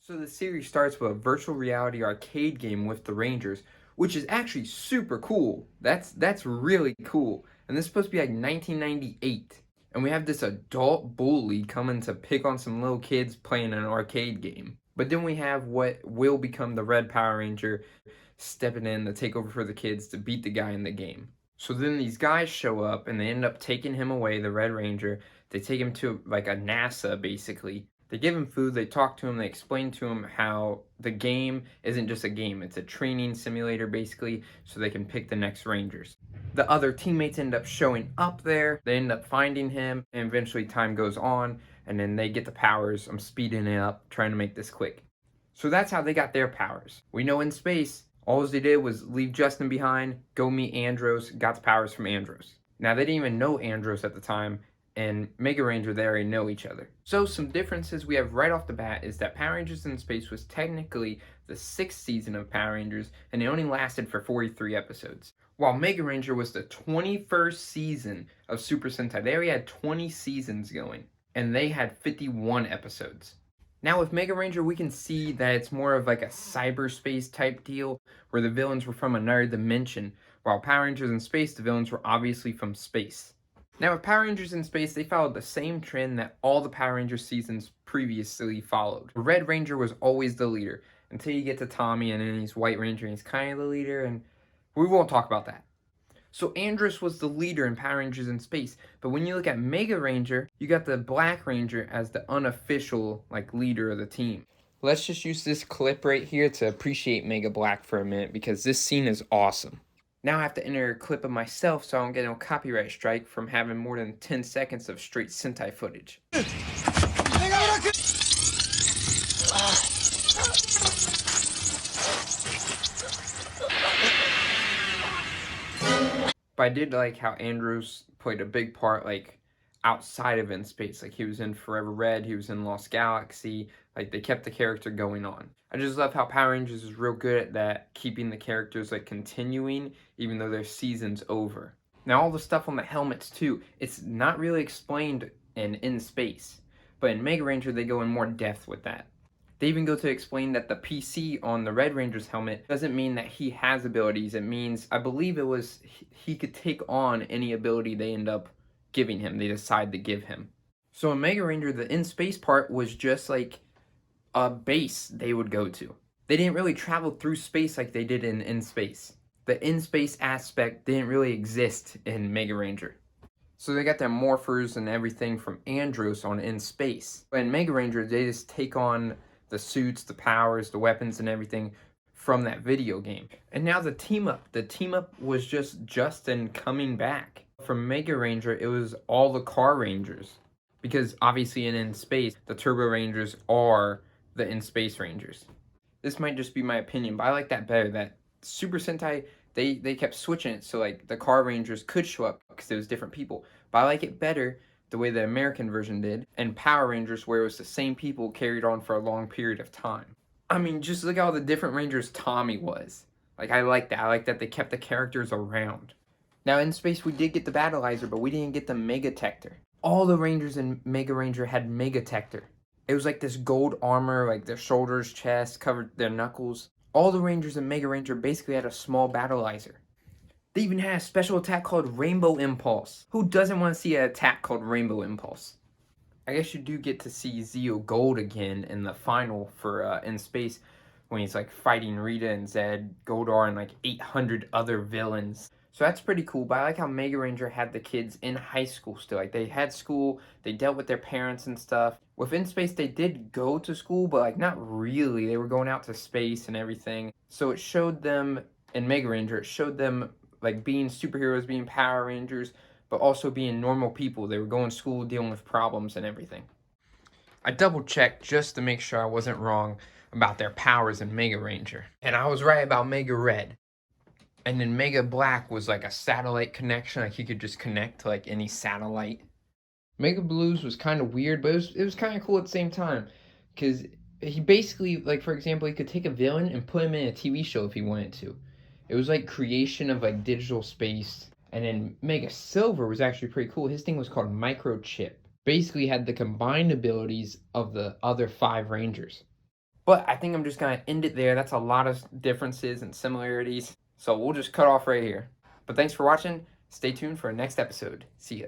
So the series starts with a virtual reality arcade game with the Rangers, which is actually super cool. That's really cool. And this is supposed to be like 1998. And we have this adult bully coming to pick on some little kids playing an arcade game. But then we have what will become the Red Power Ranger stepping in to take over for the kids to beat the guy in the game. So then these guys show up and they end up taking him away, the Red Ranger. They take him to like a NASA basically. They give him food, they talk to him, they explain to him how the game isn't just a game, it's a training simulator basically, so they can pick the next Rangers. The other teammates end up showing up there, they end up finding him, and eventually time goes on, and then they get the powers. I'm speeding it up, trying to make this quick. So that's how they got their powers. We know in space, all they did was leave Justin behind, go meet Andros, got the powers from Andros. Now they didn't even know Andros at the time, and Megaranger, they already know each other. So some differences we have right off the bat is that Power Rangers in Space was technically the 6th season of Power Rangers, and it only lasted for 43 episodes. While Megaranger was the 21st season of Super Sentai. They already had 20 seasons going, and they had 51 episodes. Now with Megaranger, we can see that it's more of like a cyberspace type deal, where the villains were from another dimension, while Power Rangers in Space, the villains were obviously from space. Now with Power Rangers in Space, they followed the same trend that all the Power Rangers seasons previously followed. The Red Ranger was always the leader, until you get to Tommy, and then he's White Ranger, and he's kind of the leader, and we won't talk about that. So Andros was the leader in Power Rangers in Space, but when you look at Megaranger, you got the Black Ranger as the unofficial leader of the team. Let's just use this clip right here to appreciate Mega Black for a minute, because this scene is awesome. Now I have to enter a clip of myself so I don't get no copyright strike from having more than 10 seconds of straight Sentai footage. But I did like how Andros played a big part outside of In Space. Like he was in Forever Red, he was in Lost Galaxy, like they kept the character going on. I just love how Power Rangers is real good at that, keeping the characters continuing even though their season's over. Now all the stuff on the helmets too, it's not really explained in Space, but in Megaranger they go in more depth with that. They even go to explain that the PC on the Red Ranger's helmet doesn't mean that he has abilities. It means, I believe it was, he could take on any ability they end up giving him, they decide to give him. So in Megaranger, the in-space part was just like a base they would go to. They didn't really travel through space like they did in space. The in-space aspect didn't really exist in Megaranger. So they got their morphers and everything from Andros on In Space. But in Megaranger, they just take on the suits, the powers, the weapons, and everything from that video game. And now the team up. The team up was just Justin coming back. From Megaranger, it was all the Car Rangers. Because obviously in Space, the Turbo Rangers are the In Space Rangers. This might just be my opinion, but I like that better. That Super Sentai, they kept switching it so the Car Rangers could show up because it was different people. But I like it better the way the American version did, and Power Rangers where it was the same people carried on for a long period of time. I mean, just look at all the different Rangers Tommy was. I like that. I like that they kept the characters around. Now in Space we did get the Battleizer, but we didn't get the Mega Tector. All the Rangers in Megaranger had Mega Tector. It was like this gold armor, their shoulders, chest, covered their knuckles. All the Rangers in Megaranger basically had a small Battleizer. They even had a special attack called Rainbow Impulse. Who doesn't want to see an attack called Rainbow Impulse? I guess you do get to see Zeo Gold again in the final for In Space when he's fighting Rita and Zed, Goldar, and 800 other villains. So that's pretty cool, but I like how Megaranger had the kids in high school still. They had school, they dealt with their parents and stuff. With In Space, they did go to school, but not really. They were going out to space and everything. So it showed them, in Megaranger, it showed them being superheroes, being Power Rangers, but also being normal people. They were going to school, dealing with problems and everything. I double checked just to make sure I wasn't wrong about their powers in Megaranger. And I was right about Mega Red. And then Mega Black was a satellite connection, he could just connect to any satellite. Mega Blues was kind of weird, but it was kind of cool at the same time. Because he basically, for example, he could take a villain and put him in a TV show if he wanted to. It was creation of digital space. And then Mega Silver was actually pretty cool. His thing was called Microchip. Basically had the combined abilities of the other 5 Rangers. But I think I'm just going to end it there. That's a lot of differences and similarities. So we'll just cut off right here. But thanks for watching. Stay tuned for our next episode. See ya.